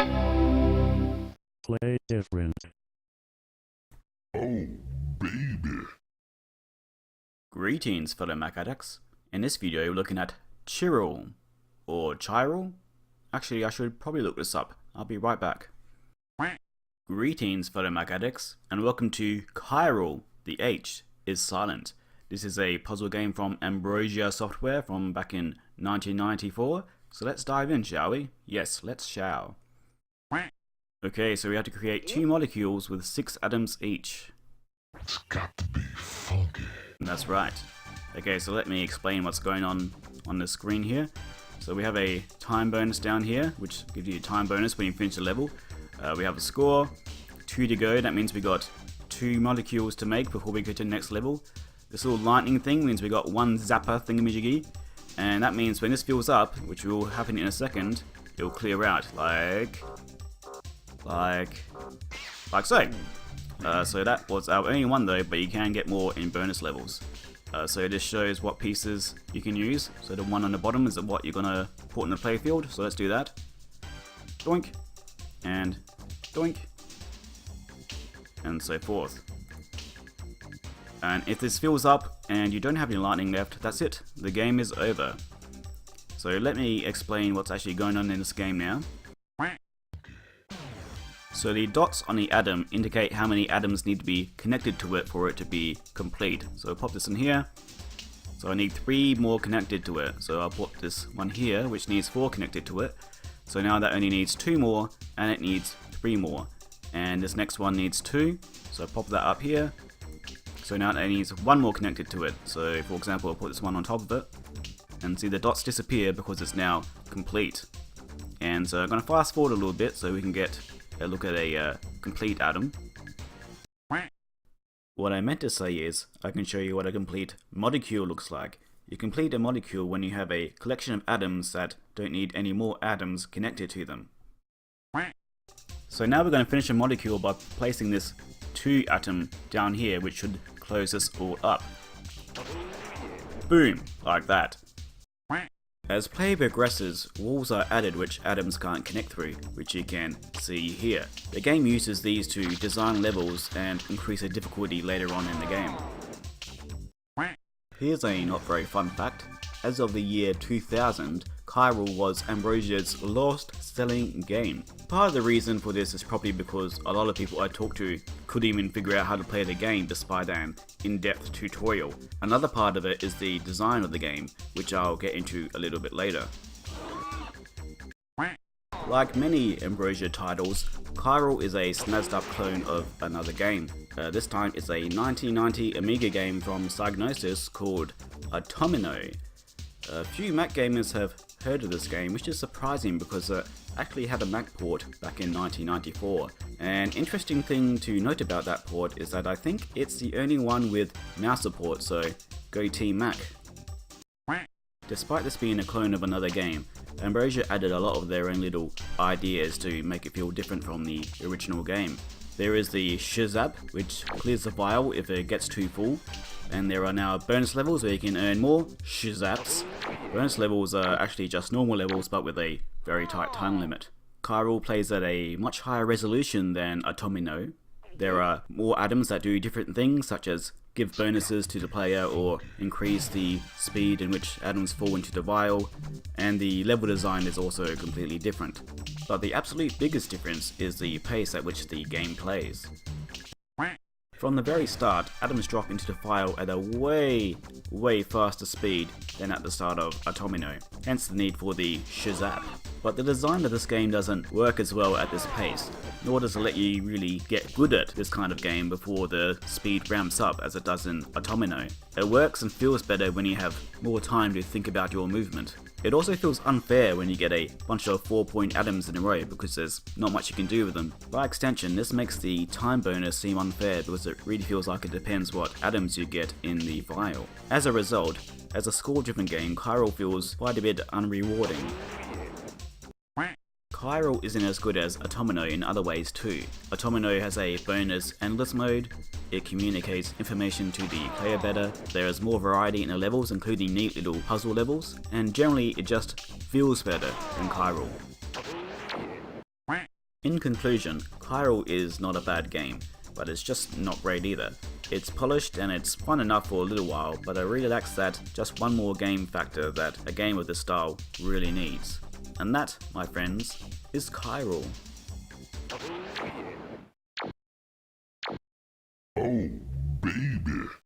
Play different. Oh, baby. Greetings, fellow Mac addicts. In this video, we're looking at Chiral, or Chiral? Actually, I should probably look this up. I'll be right back. Greetings, fellow Mac addicts, and welcome to Chiral. The H is silent. This is a puzzle game from Ambrosia Software from back in 1994. So let's dive in, shall we? Yes, let's shall. Okay, so we have to create 2 molecules with 6 atoms each. It's got to be funky. That's right. Okay, so let me explain what's going on the screen here. So we have a time bonus down here, which gives you a time bonus when you finish the level. We have a score, 2 to go. That means we got 2 molecules to make before we go to the next level. This little lightning thing means we got 1 zapper thingamajiggy, and that means when this fills up, which will happen in a second, it will clear out like so. So that was our only one though, but you can get more in bonus levels. So this shows what pieces you can use. So the one on the bottom is what you're gonna put in the playfield. So let's do that. Doink and doink and so forth. And if this fills up and you don't have any lightning left, that's it. The game is over. So let me explain what's actually going on in this game now. So the dots on the atom indicate how many atoms need to be connected to it for it to be complete. So I'll pop this in here. So I need 3 more connected to it. So I'll put this one here, which needs 4 connected to it. So now that only needs 2 more, and it needs 3 more. And this next one needs 2. So I'll pop that up here. So now it only needs 1 more connected to it. So for example, I'll put this one on top of it. And see the dots disappear because it's now complete. And so I'm going to fast forward a little bit so we can get a look at a complete atom. What I meant to say is, I can show you what a complete molecule looks like. You complete a molecule when you have a collection of atoms that don't need any more atoms connected to them. So now we're going to finish a molecule by placing this 2 atom down here, which should close this all up. Boom! Like that. As play progresses, walls are added which atoms can't connect through, which you can see here. The game uses these to design levels and increase the difficulty later on in the game. Here's a not very fun fact. As of the year 2000, Chiral was Ambrosia's lowest selling game. Part of the reason for this is probably because a lot of people I talked to couldn't even figure out how to play the game despite an in-depth tutorial. Another part of it is the design of the game, which I'll get into a little bit later. Like many Ambrosia titles, Chiral is a snazzed up clone of another game. This time it's a 1990 Amiga game from Psygnosis called Atomino. A few Mac gamers have heard of this game, which is surprising because it actually had a Mac port back in 1994. An interesting thing to note about that port is that I think it's the only one with mouse support, so go Team Mac. Despite this being a clone of another game, Ambrosia added a lot of their own little ideas to make it feel different from the original game. There is the Shazap, which clears the vial if it gets too full, and there are now bonus levels where you can earn more Shazaps. Bonus levels are actually just normal levels but with a very tight time limit. Chiral plays at a much higher resolution than Atomino. There are more atoms that do different things, such as give bonuses to the player or increase the speed in which atoms fall into the vial, and the level design is also completely different. But the absolute biggest difference is the pace at which the game plays. From the very start, atoms drop into the vial at a way faster speed than at the start of Atomino, hence the need for the Shazap. But the design of this game doesn't work as well at this pace, nor does it let you really get good at this kind of game before the speed ramps up as it does in Atomino. It works and feels better when you have more time to think about your movement. It also feels unfair when you get a bunch of 4-point atoms in a row because there's not much you can do with them. By extension, this makes the time bonus seem unfair because it really feels like it depends what atoms you get in the vial. As a result, as a score-driven game, Chiral feels quite a bit unrewarding. Chiral isn't as good as Atomino in other ways too. Atomino has a bonus endless mode, it communicates information to the player better, there is more variety in the levels including neat little puzzle levels, and generally it just feels better than Chiral. In conclusion, Chiral is not a bad game, but it's just not great either. It's polished and it's fun enough for a little while, but it really lacks that just one more game factor that a game of this style really needs. And that, my friends, is Chiral. Oh, baby.